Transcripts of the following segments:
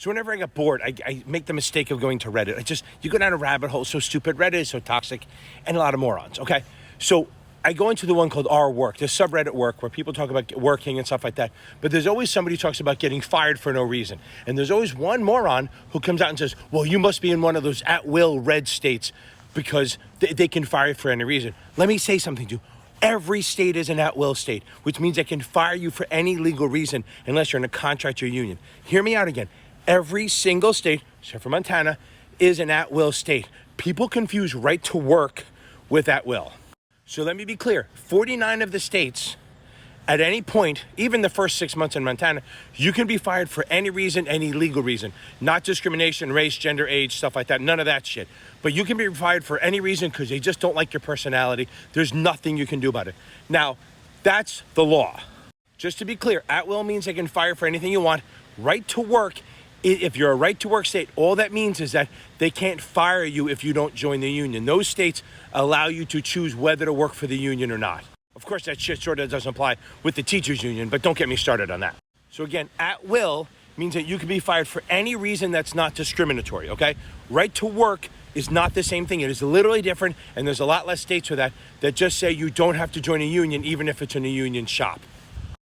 So whenever I get bored, I make the mistake of going to Reddit. You go down a rabbit hole, so stupid. Reddit is so toxic and a lot of morons, okay? So I go into the one called R Work, the subreddit work, where people talk about working and stuff like that. But there's always somebody who talks about getting fired for no reason. And there's always one moron who comes out and says, well, you must be in one of those at-will red states because they can fire you for any reason. Let me say something to you. Every state is an at-will state, which means they can fire you for any legal reason unless you're in a contract or union. Hear me out again. Every single state, except for Montana, is an at-will state. People confuse right to work with at-will. So let me be clear. 49 of the states, at any point, even the first 6 months in Montana, you can be fired for any reason, any legal reason. Not discrimination, race, gender, age, stuff like that. None of that shit. But you can be fired for any reason because they just don't like your personality. There's nothing you can do about it. Now, that's the law. Just to be clear, at-will means they can fire for anything you want. Right to work, if you're a right-to-work state, all that means is that they can't fire you if you don't join the union. Those states allow you to choose whether to work for the union or not. Of course, that shit sort of doesn't apply with the teachers union, but don't get me started on that. So again, at will means that you can be fired for any reason that's not discriminatory, okay? Right to work is not the same thing. It is literally different, and there's a lot less states with that just say you don't have to join a union even if it's in a union shop.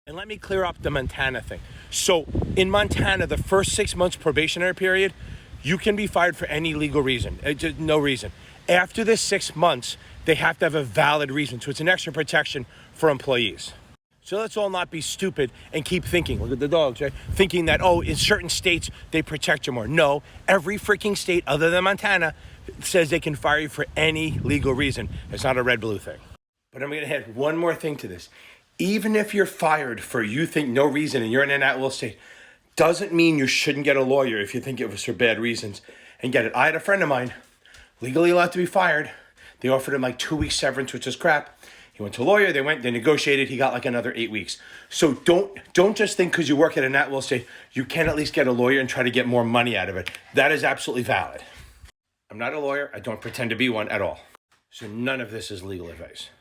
And let me clear up the Montana thing. So in Montana, the first 6 months probationary period, you can be fired for any legal reason, just no reason. After the 6 months, they have to have a valid reason. So it's an extra protection for employees. So let's all not be stupid and keep thinking, look at the dogs, right? Thinking that, oh, in certain states, they protect you more. No, every freaking state other than Montana says they can fire you for any legal reason. It's not a red-blue thing. But I'm going to add one more thing to this. Even if you're fired for you think no reason and you're in an at-will state, doesn't mean you shouldn't get a lawyer if you think it was for bad reasons and get it. I had a friend of mine, legally allowed to be fired. They offered him like 2 weeks severance, which is crap. He went to a lawyer, they negotiated, he got like another 8 weeks. So don't just think because you work at an at-will state, you can at least get a lawyer and try to get more money out of it. That is absolutely valid. I'm not a lawyer, I don't pretend to be one at all. So none of this is legal advice.